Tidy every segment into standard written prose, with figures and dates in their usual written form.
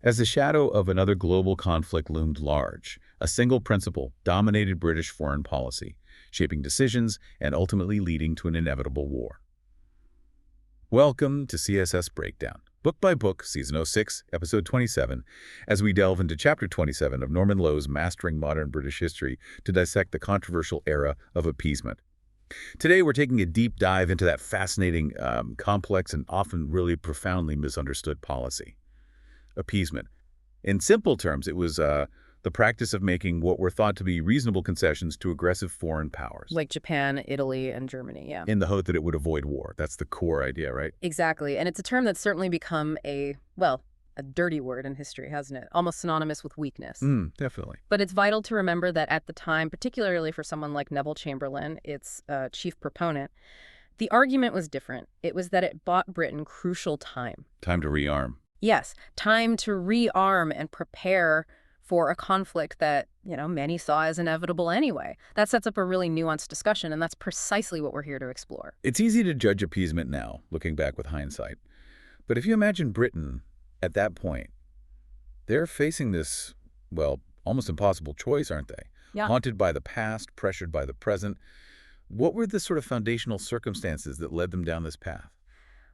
As the shadow of another global conflict loomed large, a single principle dominated British foreign policy, shaping decisions and ultimately leading to an inevitable war. Welcome to CSS Breakdown, Book by Book, Season 06, Episode 27, as we delve into Chapter 27 of Norman Lowe's Mastering Modern British History to dissect the controversial era of appeasement. Today, we're taking a deep dive into that fascinating, complex, and often really profoundly misunderstood policy. Appeasement. In simple terms, it was the practice of making what were thought to be reasonable concessions to aggressive foreign powers. Like Japan, Italy, and Germany, yeah. In the hope that it would avoid war. That's the core idea, right? Exactly. And it's a term that's certainly become a dirty word in history, hasn't it? Almost synonymous with weakness. Definitely. But it's vital to remember that at the time, particularly for someone like Neville Chamberlain, its chief proponent, the argument was different. It was that it bought Britain crucial time. Time to rearm. Yes, time to rearm and prepare for a conflict that, many saw as inevitable anyway. That sets up a really nuanced discussion, and that's precisely what we're here to explore. It's easy to judge appeasement now, looking back with hindsight. But if you imagine Britain at that point, they're facing this, almost impossible choice, aren't they? Yeah. Haunted by the past, pressured by the present. What were the sort of foundational circumstances that led them down this path?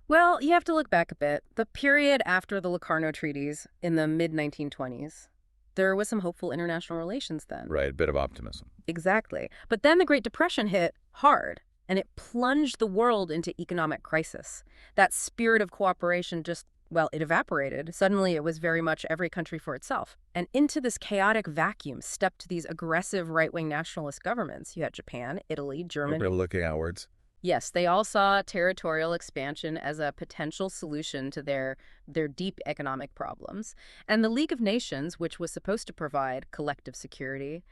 Well, you have to look back a bit. The period after the Locarno Treaties in the mid-1920s, there was some hopeful international relations then. Right, a bit of optimism. Exactly. But then the Great Depression hit hard, and it plunged the world into economic crisis. That spirit of cooperation it evaporated. Suddenly, it was very much every country for itself. And into this chaotic vacuum stepped these aggressive right-wing nationalist governments. You had Japan, Italy, Germany. We're looking outwards. Yes, they all saw territorial expansion as a potential solution to their deep economic problems. And the League of Nations, which was supposed to provide collective security,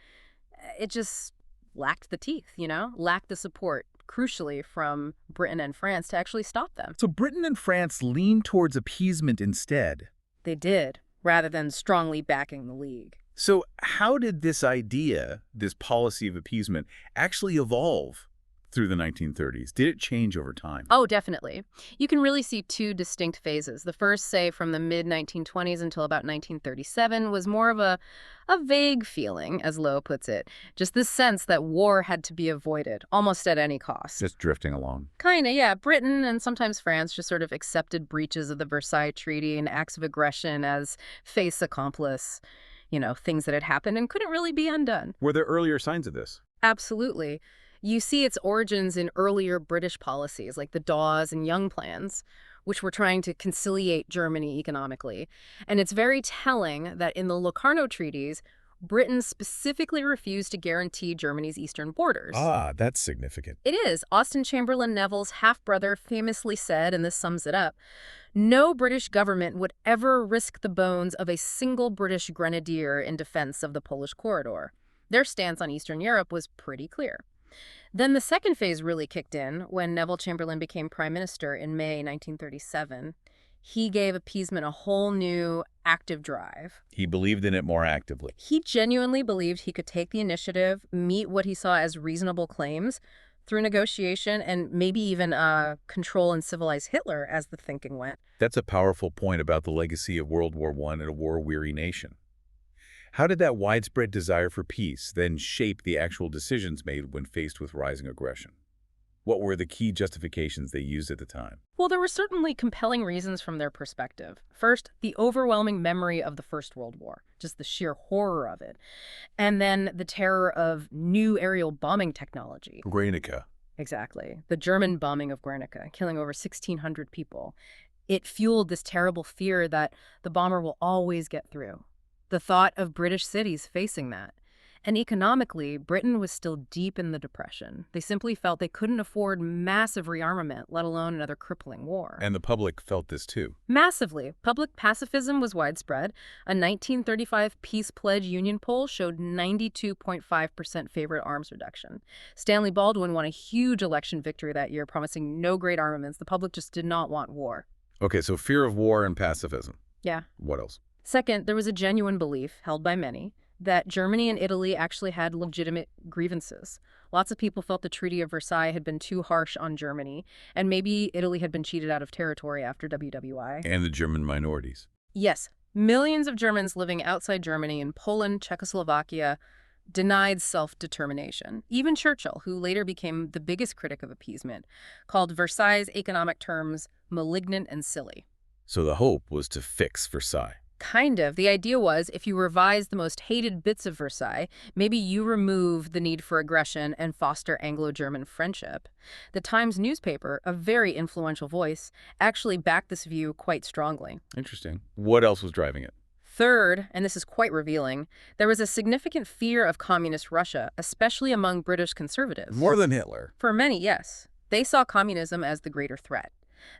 it just lacked the teeth, lacked the support, crucially, from Britain and France to actually stop them. So Britain and France leaned towards appeasement instead. They did, rather than strongly backing the League. So how did this idea, this policy of appeasement, actually evolve through the 1930s? Did it change over time? Oh, definitely. You can really see two distinct phases. The first, say, from the mid-1920s until about 1937, was more of a vague feeling, as Lowe puts it. Just this sense that war had to be avoided, almost at any cost. Just drifting along. Kinda, yeah. Britain and sometimes France just sort of accepted breaches of the Versailles Treaty and acts of aggression as fait accompli, things that had happened and couldn't really be undone. Were there earlier signs of this? Absolutely. You see its origins in earlier British policies like the Dawes and Young plans, which were trying to conciliate Germany economically. And it's very telling that in the Locarno Treaties, Britain specifically refused to guarantee Germany's eastern borders. Ah, that's significant. It is. Austen Chamberlain Neville's half-brother famously said, and this sums it up, no British government would ever risk the bones of a single British grenadier in defense of the Polish corridor. Their stance on Eastern Europe was pretty clear. Then the second phase really kicked in when Neville Chamberlain became prime minister in May 1937. He gave appeasement a whole new active drive. He believed in it more actively. He genuinely believed he could take the initiative, meet what he saw as reasonable claims through negotiation, and maybe even control and civilize Hitler as the thinking went. That's a powerful point about the legacy of World War I and a war-weary nation. How did that widespread desire for peace then shape the actual decisions made when faced with rising aggression? What were the key justifications they used at the time? Well, there were certainly compelling reasons from their perspective. First, the overwhelming memory of the First World War, just the sheer horror of it. And then the terror of new aerial bombing technology. Guernica. Exactly. The German bombing of Guernica, killing over 1,600 people. It fueled this terrible fear that the bomber will always get through. The thought of British cities facing that. And economically, Britain was still deep in the Depression. They simply felt they couldn't afford massive rearmament, let alone another crippling war. And the public felt this too. Massively. Public pacifism was widespread. A 1935 Peace Pledge Union poll showed 92.5% favored arms reduction. Stanley Baldwin won a huge election victory that year, promising no great armaments. The public just did not want war. Okay, so fear of war and pacifism. Yeah. What else? Second, there was a genuine belief, held by many, that Germany and Italy actually had legitimate grievances. Lots of people felt the Treaty of Versailles had been too harsh on Germany, and maybe Italy had been cheated out of territory after WWI. And the German minorities. Yes, Millions of Germans living outside Germany in Poland, Czechoslovakia, denied self-determination. Even Churchill, who later became the biggest critic of appeasement, called Versailles' economic terms malignant and silly. So the hope was to fix Versailles. Kind of. The idea was if you revise the most hated bits of Versailles, maybe you remove the need for aggression and foster Anglo-German friendship. The Times newspaper, a very influential voice, actually backed this view quite strongly. Interesting. What else was driving it? Third, and this is quite revealing, there was a significant fear of communist Russia, especially among British conservatives. More than Hitler. For many, yes. They saw communism as the greater threat.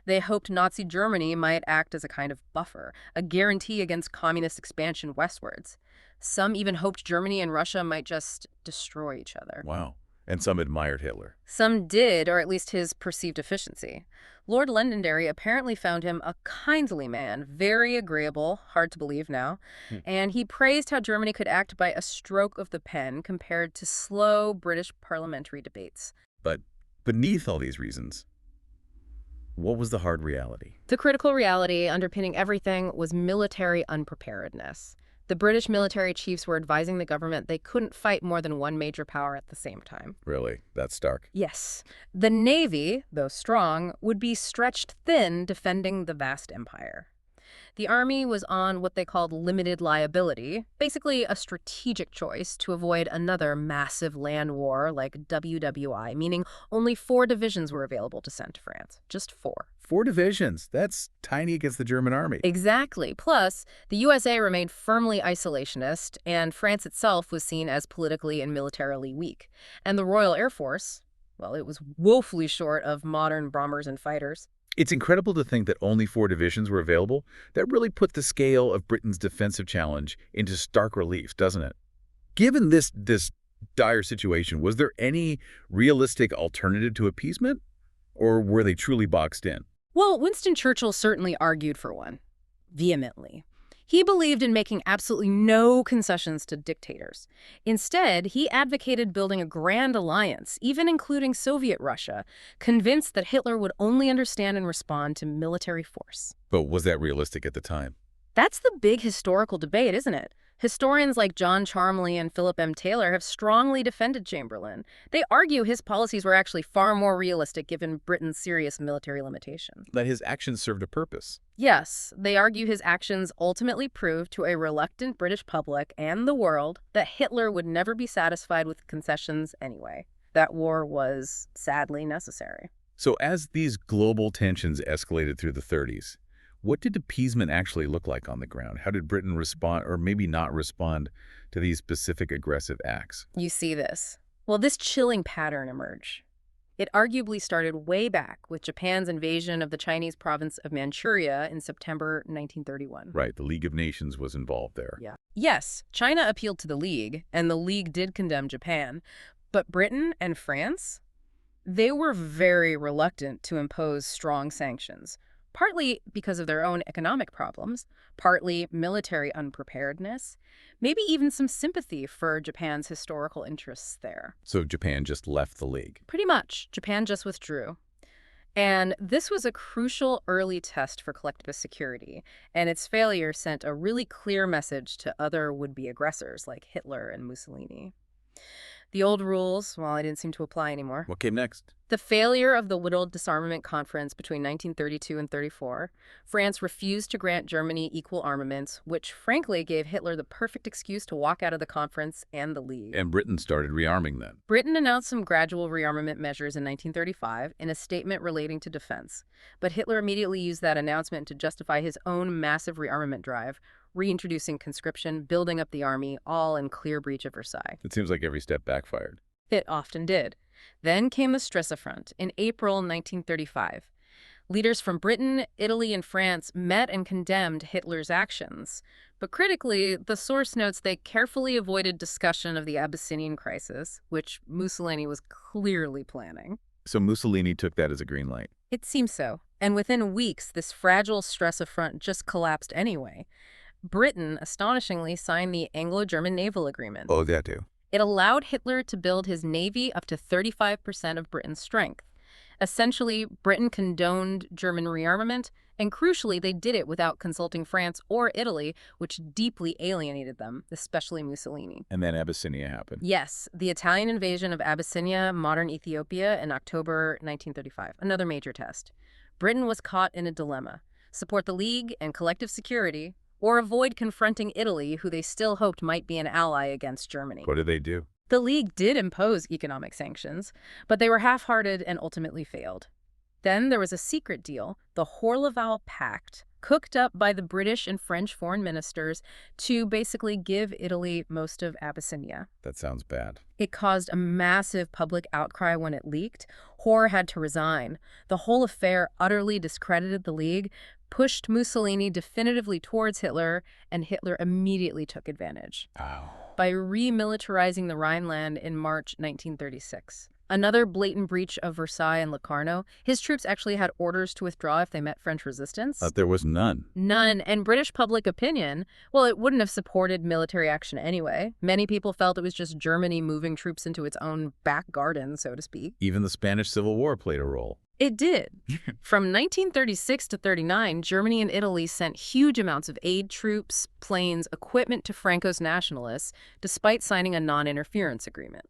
They hoped Nazi Germany might act as a kind of buffer, a guarantee against communist expansion westwards. Some even hoped Germany and Russia might just destroy each other. Wow. And some admired Hitler. Some did, or at least his perceived efficiency. Lord Londonderry apparently found him a kindly man, very agreeable, hard to believe now, and he praised how Germany could act by a stroke of the pen compared to slow British parliamentary debates. But beneath all these reasons, what was the hard reality? The critical reality underpinning everything was military unpreparedness. The British military chiefs were advising the government they couldn't fight more than one major power at the same time. Really? That's stark. Yes. The Navy, though strong, would be stretched thin defending the vast empire. The Army was on what they called limited liability, basically a strategic choice to avoid another massive land war like WWI, meaning only 4 divisions were available to send to France. Just 4. 4 divisions. That's tiny against the German army. Exactly. Plus, the USA remained firmly isolationist, and France itself was seen as politically and militarily weak. And the Royal Air Force, well, it was woefully short of modern bombers and fighters. It's incredible to think that only 4 divisions were available. That really put the scale of Britain's defensive challenge into stark relief, doesn't it? Given this dire situation, was there any realistic alternative to appeasement? Or were they truly boxed in? Well, Winston Churchill certainly argued for one, vehemently. He believed in making absolutely no concessions to dictators. Instead, he advocated building a grand alliance, even including Soviet Russia, convinced that Hitler would only understand and respond to military force. But was that realistic at the time? That's the big historical debate, isn't it? Historians like John Charmley and Philip M. Taylor have strongly defended Chamberlain. They argue his policies were actually far more realistic given Britain's serious military limitations. That his actions served a purpose. Yes, they argue his actions ultimately proved to a reluctant British public and the world that Hitler would never be satisfied with concessions anyway. That war was sadly necessary. So as these global tensions escalated through the 30s, what did appeasement actually look like on the ground? How did Britain respond, or maybe not respond, to these specific aggressive acts? You see this. Well, this chilling pattern emerged. It arguably started way back with Japan's invasion of the Chinese province of Manchuria in September 1931. Right, the League of Nations was involved there. Yeah. Yes, China appealed to the League, and the League did condemn Japan. But Britain and France? They were very reluctant to impose strong sanctions. Partly because of their own economic problems, partly military unpreparedness, maybe even some sympathy for Japan's historical interests there. So Japan just left the League. Pretty much. Japan just withdrew. And this was a crucial early test for collectivist security, and its failure sent a really clear message to other would-be aggressors like Hitler and Mussolini. The old rules, well, they didn't seem to apply anymore. What came next? The failure of the Whittled Disarmament Conference between 1932 and 34, France refused to grant Germany equal armaments, which frankly gave Hitler the perfect excuse to walk out of the conference and the League. And Britain started rearming then. Britain announced some gradual rearmament measures in 1935 in a statement relating to defense, but Hitler immediately used that announcement to justify his own massive rearmament drive, reintroducing conscription, building up the army, all in clear breach of Versailles. It seems like every step backfired. It often did. Then came the Stressefront in April 1935. Leaders from Britain, Italy, and France met and condemned Hitler's actions. But critically, the source notes they carefully avoided discussion of the Abyssinian crisis, which Mussolini was clearly planning. So Mussolini took that as a green light. It seems so. And within weeks, this fragile Stressefront just collapsed anyway. Britain, astonishingly, signed the Anglo-German Naval Agreement. Oh, that too. It allowed Hitler to build his navy up to 35% of Britain's strength. Essentially, Britain condoned German rearmament And crucially, they did it without consulting France or Italy, which deeply alienated them, especially Mussolini. And then Abyssinia happened. Yes, the Italian invasion of Abyssinia, modern Ethiopia, in October 1935, another major test. Britain was caught in a dilemma: support the League and collective security, or avoid confronting Italy, who they still hoped might be an ally against Germany. What did they do? The League did impose economic sanctions, but they were half-hearted and ultimately failed. Then there was a secret deal, the Hoare-Laval Pact, cooked up by the British and French foreign ministers to basically give Italy most of Abyssinia. That sounds bad. It caused a massive public outcry when it leaked. Hoare had to resign. The whole affair utterly discredited the League, pushed Mussolini definitively towards Hitler, and Hitler immediately took advantage Oh. by remilitarizing the Rhineland in March 1936. Another blatant breach of Versailles and Locarno. His troops actually had orders to withdraw if they met French resistance. There was none. None. And British public opinion, well, it wouldn't have supported military action anyway. Many people felt it was just Germany moving troops into its own back garden, so to speak. Even the Spanish Civil War played a role. It did. From 1936 to 39, Germany and Italy sent huge amounts of aid troops, planes, equipment to Franco's nationalists, despite signing a non-interference agreement.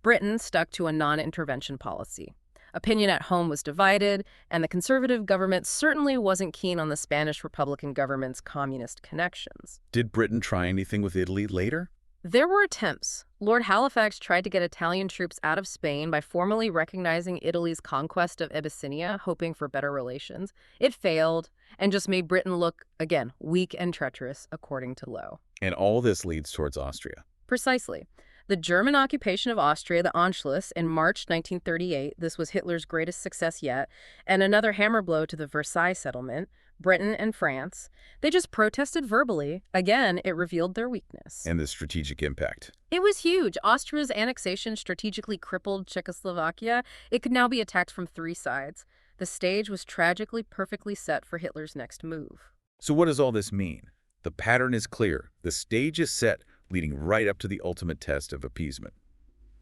Britain stuck to a non-intervention policy. Opinion at home was divided, and the conservative government certainly wasn't keen on the Spanish Republican government's communist connections. Did Britain try anything with Italy later? There were attempts. Lord Halifax tried to get Italian troops out of Spain by formally recognizing Italy's conquest of Abyssinia, hoping for better relations. It failed, and just made Britain look, again, weak and treacherous, according to Lowe. And all this leads towards Austria. Precisely. The German occupation of Austria, the Anschluss, in March 1938, this was Hitler's greatest success yet, and another hammer blow to the Versailles settlement, Britain and France. They just protested verbally. Again, it revealed their weakness. And the strategic impact. It was huge. Austria's annexation strategically crippled Czechoslovakia. It could now be attacked from three sides. The stage was tragically perfectly set for Hitler's next move. So what does all this mean? The pattern is clear. The stage is set, leading right up to the ultimate test of appeasement: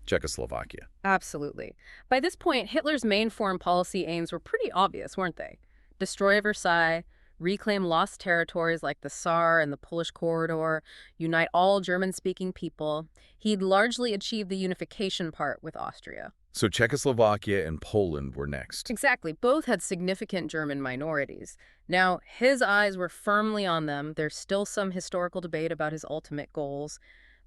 Czechoslovakia. Absolutely. By this point, Hitler's main foreign policy aims were pretty obvious, weren't they? Destroy Versailles, reclaim lost territories like the Saar and the Polish corridor, unite all German-speaking people. He'd largely achieved the unification part with Austria. So Czechoslovakia and Poland were next. Exactly. Both had significant German minorities. Now, his eyes were firmly on them. There's still some historical debate about his ultimate goals.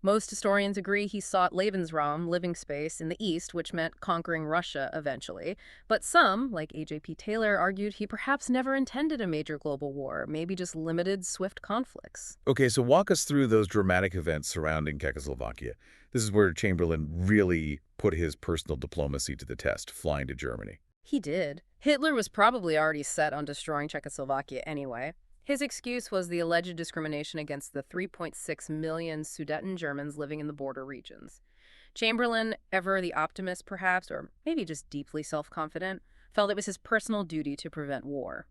Most historians agree he sought Lebensraum, living space, in the east, which meant conquering Russia eventually. But some, like A.J.P. Taylor, argued he perhaps never intended a major global war, maybe just limited, swift conflicts. Okay, so walk us through those dramatic events surrounding Czechoslovakia. This is where Chamberlain really put his personal diplomacy to the test, flying to Germany. He did. Hitler was probably already set on destroying Czechoslovakia anyway. His excuse was the alleged discrimination against the 3.6 million Sudeten Germans living in the border regions. Chamberlain, ever the optimist perhaps, or maybe just deeply self-confident, felt it was his personal duty to prevent war.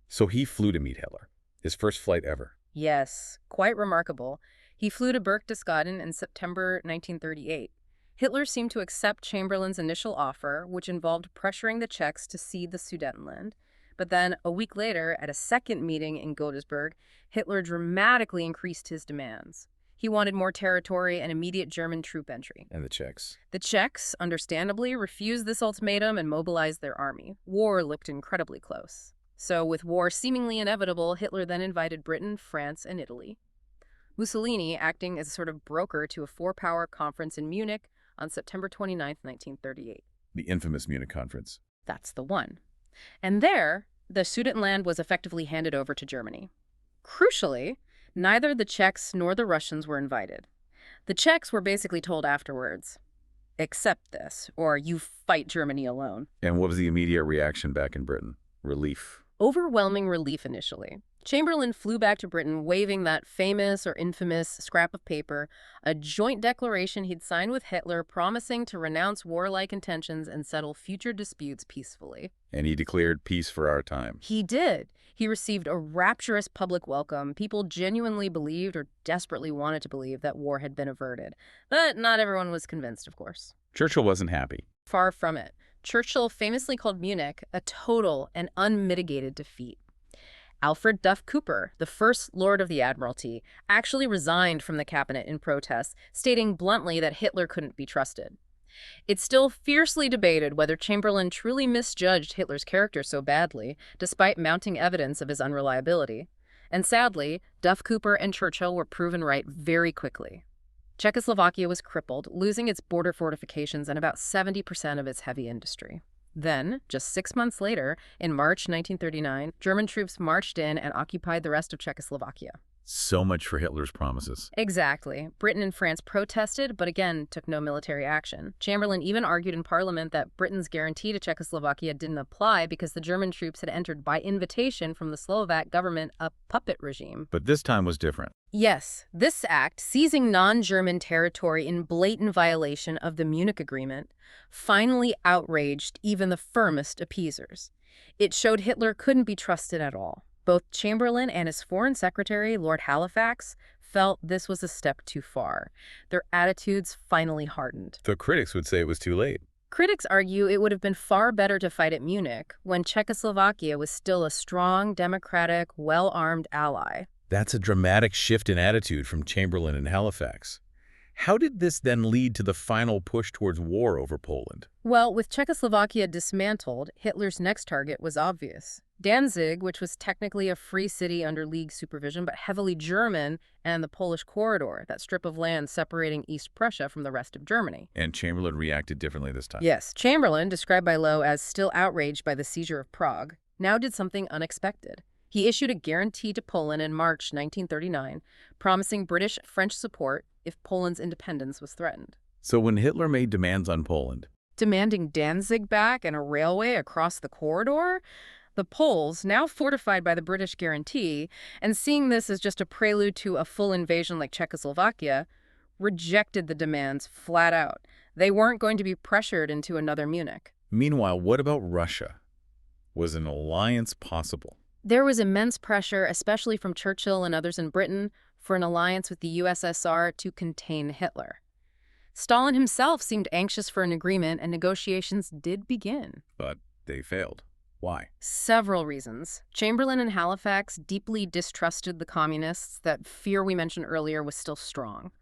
So he flew to meet Hitler, his first flight ever. Yes, quite remarkable. He flew to Berchtesgaden in September 1938. Hitler seemed to accept Chamberlain's initial offer, which involved pressuring the Czechs to cede the Sudetenland. But then, a week later, at a second meeting in Godesberg, Hitler dramatically increased his demands. He wanted more territory and immediate German troop entry. And the Czechs. The Czechs, understandably, refused this ultimatum and mobilized their army. War looked incredibly close. So, with war seemingly inevitable, Hitler then invited Britain, France, and Italy. Mussolini, acting as a sort of broker to a four-power conference in Munich on September 29, 1938. The infamous Munich Conference. That's the one. And there, the Sudetenland was effectively handed over to Germany. Crucially, neither the Czechs nor the Russians were invited. The Czechs were basically told afterwards, accept this, or you fight Germany alone. And what was the immediate reaction back in Britain? Relief. Overwhelming relief initially. Chamberlain flew back to Britain waving that famous or infamous scrap of paper, a joint declaration he'd signed with Hitler promising to renounce warlike intentions and settle future disputes peacefully. And he declared peace for our time. He did. He received a rapturous public welcome. People genuinely believed or desperately wanted to believe that war had been averted. But not everyone was convinced, of course. Churchill wasn't happy. Far from it. Churchill famously called Munich a total and unmitigated defeat. Alfred Duff Cooper, the first Lord of the Admiralty, actually resigned from the cabinet in protest, stating bluntly that Hitler couldn't be trusted. It's still fiercely debated whether Chamberlain truly misjudged Hitler's character so badly, despite mounting evidence of his unreliability. And sadly, Duff Cooper and Churchill were proven right very quickly. Czechoslovakia was crippled, losing its border fortifications and about 70% of its heavy industry. Then, just 6 months later, in March 1939, German troops marched in and occupied the rest of Czechoslovakia. So much for Hitler's promises. Exactly. Britain and France protested, but again took no military action. Chamberlain even argued in Parliament that Britain's guarantee to Czechoslovakia didn't apply because the German troops had entered by invitation from the Slovak government a puppet regime. But this time was different. Yes, this act, seizing non-German territory in blatant violation of the Munich Agreement, finally outraged even the firmest appeasers. It showed Hitler couldn't be trusted at all. Both Chamberlain and his Foreign Secretary, Lord Halifax, felt this was a step too far. Their attitudes finally hardened. The critics would say it was too late. Critics argue it would have been far better to fight at Munich, when Czechoslovakia was still a strong, democratic, well-armed ally. That's a dramatic shift in attitude from Chamberlain and Halifax. How did this then lead to the final push towards war over Poland? Well, with Czechoslovakia dismantled, Hitler's next target was obvious. Danzig, which was technically a free city under League supervision but heavily German, and the Polish corridor, that strip of land separating East Prussia from the rest of Germany. And Chamberlain reacted differently this time. Yes, Chamberlain, described by Lowe as still outraged by the seizure of Prague, now did something unexpected. He issued a guarantee to Poland in March 1939, promising British-French support if Poland's independence was threatened. So when Hitler made demands on Poland, demanding Danzig back and a railway across the corridor, the Poles, now fortified by the British guarantee, and seeing this as just a prelude to a full invasion like Czechoslovakia, rejected the demands flat out. They weren't going to be pressured into another Munich. Meanwhile, what about Russia? Was an alliance possible? There was immense pressure, especially from Churchill and others in Britain, for an alliance with the USSR to contain Hitler. Stalin himself seemed anxious for an agreement, and negotiations did begin. But they failed. Why? Several reasons. Chamberlain and Halifax deeply distrusted the communists. That fear we mentioned earlier was still strong.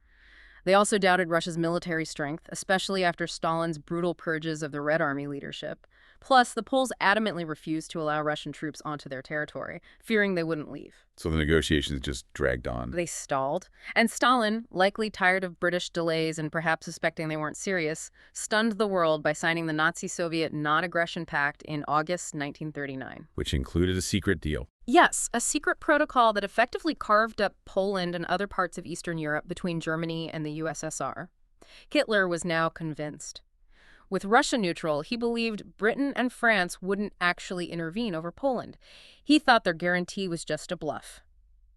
They also doubted Russia's military strength, especially after Stalin's brutal purges of the Red Army leadership. Plus, the Poles adamantly refused to allow Russian troops onto their territory, fearing they wouldn't leave. So the negotiations just dragged on. They stalled. And Stalin, likely tired of British delays and perhaps suspecting they weren't serious, stunned the world by signing the Nazi-Soviet Non-Aggression Pact in August 1939. Which included a secret deal. Yes, a secret protocol that effectively carved up Poland and other parts of Eastern Europe between Germany and the USSR. Hitler was now convinced. With Russia neutral, he believed Britain and France wouldn't actually intervene over Poland. He thought their guarantee was just a bluff.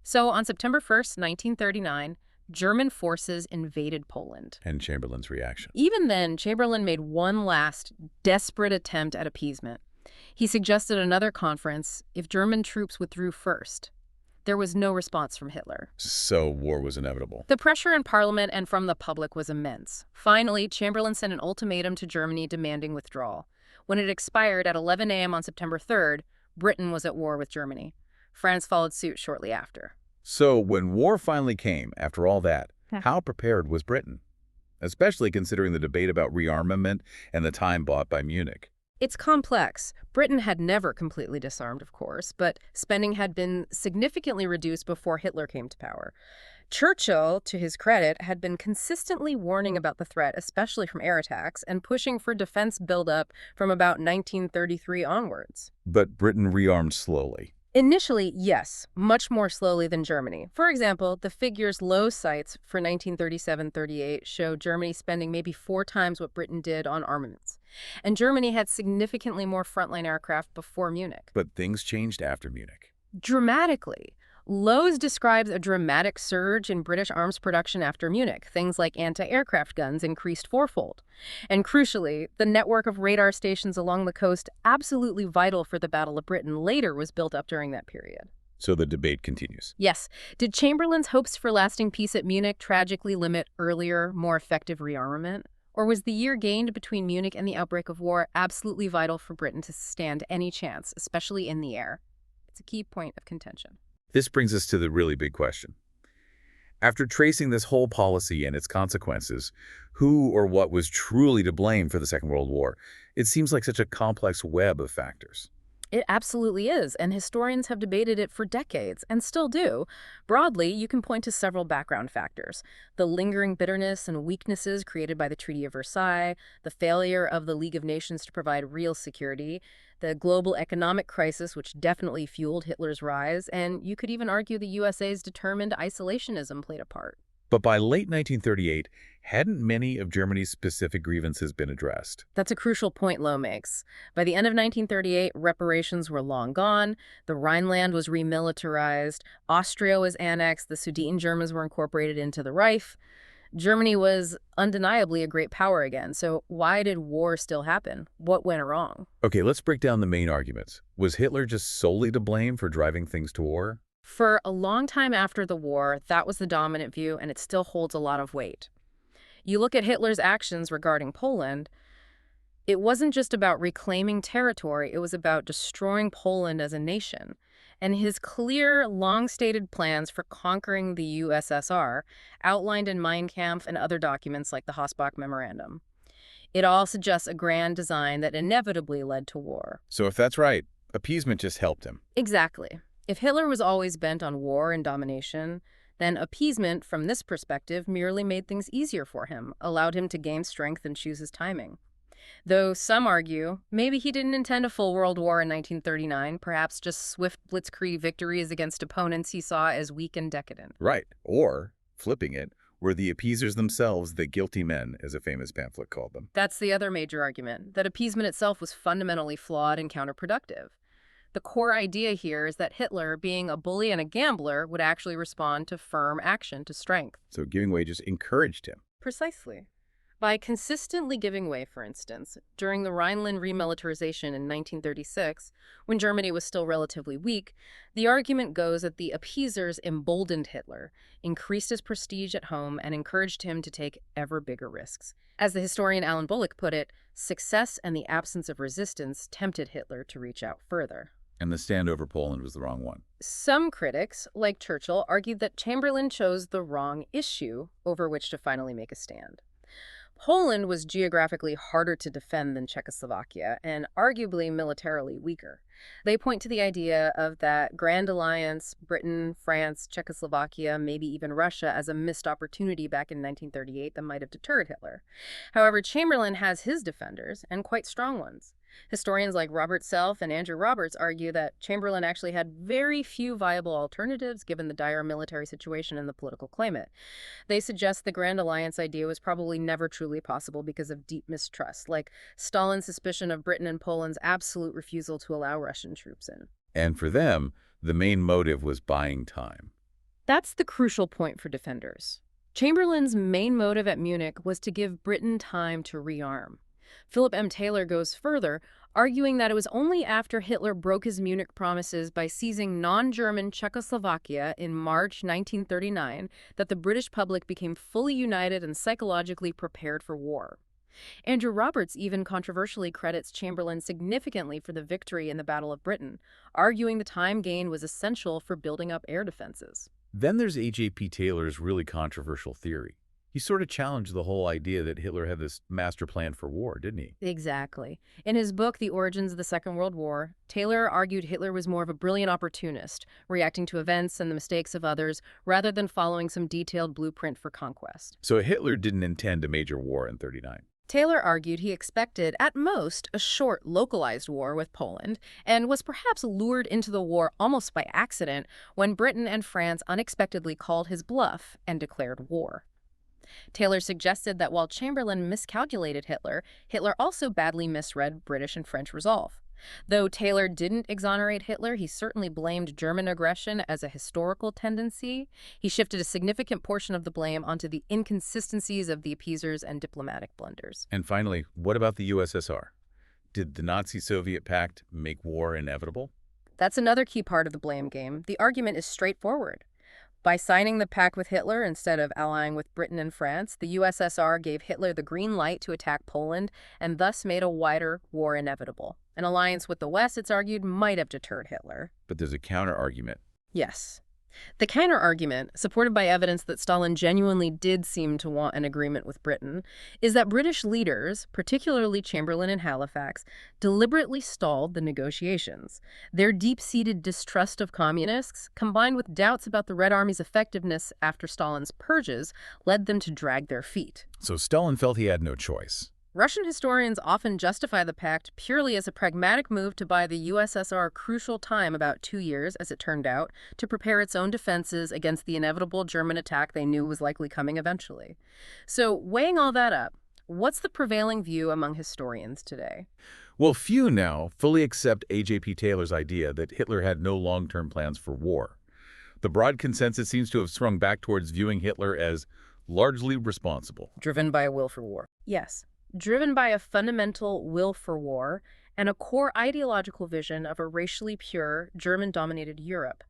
So on September 1st, 1939, German forces invaded Poland. And Chamberlain's reaction. Even then, Chamberlain made one last, desperate attempt at appeasement. He suggested another conference if German troops withdrew first. There was no response from Hitler. So war was inevitable. The pressure in Parliament and from the public was immense. Finally, Chamberlain sent an ultimatum to Germany demanding withdrawal. When it expired at 11 a.m. on September 3rd, Britain was at war with Germany. France followed suit shortly after. So when war finally came, after all that, how prepared was Britain? Especially considering the debate about rearmament and the time bought by Munich. It's complex. Britain had never completely disarmed, of course, but spending had been significantly reduced before Hitler came to power. Churchill, to his credit, had been consistently warning about the threat, especially from air attacks, and pushing for defense buildup from about 1933 onwards. But Britain rearmed slowly. Initially, yes, much more slowly than Germany. For example, the figures Lowe cites for 1937-38 show Germany spending maybe 4 times what Britain did on armaments. And Germany had significantly more frontline aircraft before Munich. But things changed after Munich. Dramatically. Lowe's describes a dramatic surge in British arms production after Munich. Things like anti-aircraft guns increased fourfold. And crucially, the network of radar stations along the coast, absolutely vital for the Battle of Britain, later was built up during that period. So the debate continues. Yes. Did Chamberlain's hopes for lasting peace at Munich tragically limit earlier, more effective rearmament? Or was the year gained between Munich and the outbreak of war absolutely vital for Britain to stand any chance, especially in the air? It's a key point of contention. This brings us to the really big question. After tracing this whole policy and its consequences, who or what was truly to blame for the Second World War? It seems like such a complex web of factors. It absolutely is, and historians have debated it for decades, and still do. Broadly, you can point to several background factors: the lingering bitterness and weaknesses created by the Treaty of Versailles, the failure of the League of Nations to provide real security, the global economic crisis, which definitely fueled Hitler's rise, and you could even argue the USA's determined isolationism played a part. But by late 1938, hadn't many of Germany's specific grievances been addressed? That's a crucial point Lowe makes. By the end of 1938, reparations were long gone, the Rhineland was remilitarized, Austria was annexed, the Sudetengermans were incorporated into the Reich. Germany was undeniably a great power again, so why did war still happen? What went wrong? Okay, let's break down the main arguments. Was Hitler just solely to blame for driving things to war? For a long time after the war, that was the dominant view, and it still holds a lot of weight. You look at Hitler's actions regarding Poland, it wasn't just about reclaiming territory, it was about destroying Poland as a nation. And his clear, long-stated plans for conquering the USSR, outlined in Mein Kampf and other documents like the Hossbach Memorandum. It all suggests a grand design that inevitably led to war. So if that's right, appeasement just helped him. Exactly. If Hitler was always bent on war and domination, then appeasement, from this perspective, merely made things easier for him, allowed him to gain strength and choose his timing. Though some argue, maybe he didn't intend a full world war in 1939, perhaps just swift blitzkrieg victories against opponents he saw as weak and decadent. Right. Or, flipping it, were the appeasers themselves the guilty men, as a famous pamphlet called them? That's the other major argument, that appeasement itself was fundamentally flawed and counterproductive. The core idea here is that Hitler, being a bully and a gambler, would actually respond to firm action, to strength. So giving way just encouraged him. Precisely. By consistently giving way, for instance, during the Rhineland remilitarization in 1936, when Germany was still relatively weak, the argument goes that the appeasers emboldened Hitler, increased his prestige at home, and encouraged him to take ever bigger risks. As the historian Alan Bullock put it, success and the absence of resistance tempted Hitler to reach out further. And the stand over Poland was the wrong one. Some critics, like Churchill, argued that Chamberlain chose the wrong issue over which to finally make a stand. Poland was geographically harder to defend than Czechoslovakia, and arguably militarily weaker. They point to the idea of that Grand Alliance, Britain, France, Czechoslovakia, maybe even Russia, as a missed opportunity back in 1938 that might have deterred Hitler. However, Chamberlain has his defenders, and quite strong ones. Historians like Robert Self and Andrew Roberts argue that Chamberlain actually had very few viable alternatives given the dire military situation and the political climate. They suggest the Grand Alliance idea was probably never truly possible because of deep mistrust, like Stalin's suspicion of Britain and Poland's absolute refusal to allow Russian troops in. And for them, the main motive was buying time. That's the crucial point for defenders. Chamberlain's main motive at Munich was to give Britain time to rearm. Philip M. Taylor goes further, arguing that it was only after Hitler broke his Munich promises by seizing non-German Czechoslovakia in March 1939 that the British public became fully united and psychologically prepared for war. Andrew Roberts even controversially credits Chamberlain significantly for the victory in the Battle of Britain, arguing the time gained was essential for building up air defenses. Then there's A.J.P. Taylor's really controversial theory. He sort of challenged the whole idea that Hitler had this master plan for war, didn't he? Exactly. In his book, The Origins of the Second World War, Taylor argued Hitler was more of a brilliant opportunist, reacting to events and the mistakes of others, rather than following some detailed blueprint for conquest. So Hitler didn't intend a major war in '39. Taylor argued he expected, at most, a short, localized war with Poland, and was perhaps lured into the war almost by accident when Britain and France unexpectedly called his bluff and declared war. Taylor suggested that while Chamberlain miscalculated Hitler, Hitler also badly misread British and French resolve. Though Taylor didn't exonerate Hitler, he certainly blamed German aggression as a historical tendency. He shifted a significant portion of the blame onto the inconsistencies of the appeasers and diplomatic blunders. And finally, what about the USSR? Did the Nazi-Soviet pact make war inevitable? That's another key part of the blame game. The argument is straightforward. By signing the pact with Hitler instead of allying with Britain and France, the USSR gave Hitler the green light to attack Poland and thus made a wider war inevitable. An alliance with the West, it's argued, might have deterred Hitler. But there's a counter-argument. Yes. The counter-argument, supported by evidence that Stalin genuinely did seem to want an agreement with Britain, is that British leaders, particularly Chamberlain and Halifax, deliberately stalled the negotiations. Their deep-seated distrust of communists, combined with doubts about the Red Army's effectiveness after Stalin's purges, led them to drag their feet. So Stalin felt he had no choice. Russian historians often justify the pact purely as a pragmatic move to buy the USSR crucial time, about 2 years, as it turned out, to prepare its own defenses against the inevitable German attack they knew was likely coming eventually. So, weighing all that up, what's the prevailing view among historians today? Well, few now fully accept A.J.P. Taylor's idea that Hitler had no long-term plans for war. The broad consensus seems to have swung back towards viewing Hitler as largely responsible. Driven by a will for war. Yes. Driven by a fundamental will for war and a core ideological vision of a racially pure, German-dominated Europe.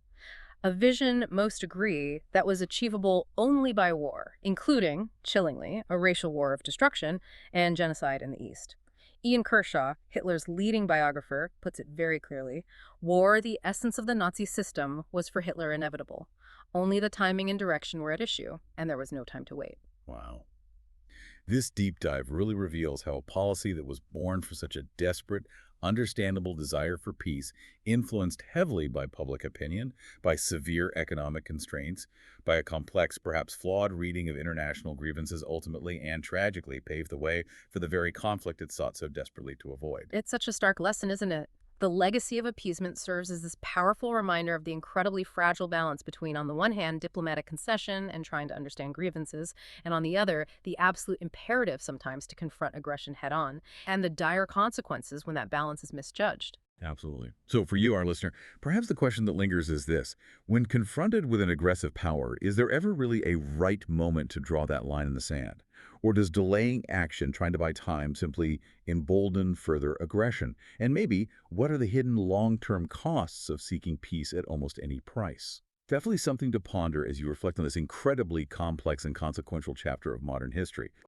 A vision, most agree, that was achievable only by war, including, chillingly, a racial war of destruction and genocide in the East. Ian Kershaw, Hitler's leading biographer, puts it very clearly: war, the essence of the Nazi system, was for Hitler inevitable. Only the timing and direction were at issue, and there was no time to wait. Wow. This deep dive really reveals how a policy that was born from such a desperate, understandable desire for peace, influenced heavily by public opinion, by severe economic constraints, by a complex, perhaps flawed reading of international grievances, ultimately and tragically paved the way for the very conflict it sought so desperately to avoid. It's such a stark lesson, isn't it? The legacy of appeasement serves as this powerful reminder of the incredibly fragile balance between, on the one hand, diplomatic concession and trying to understand grievances, and on the other, the absolute imperative sometimes to confront aggression head-on, and the dire consequences when that balance is misjudged. Absolutely. So for you, our listener, perhaps the question that lingers is this: when confronted with an aggressive power, is there ever really a right moment to draw that line in the sand? Or does delaying action, trying to buy time, simply embolden further aggression? And maybe, what are the hidden long-term costs of seeking peace at almost any price? Definitely something to ponder as you reflect on this incredibly complex and consequential chapter of modern history.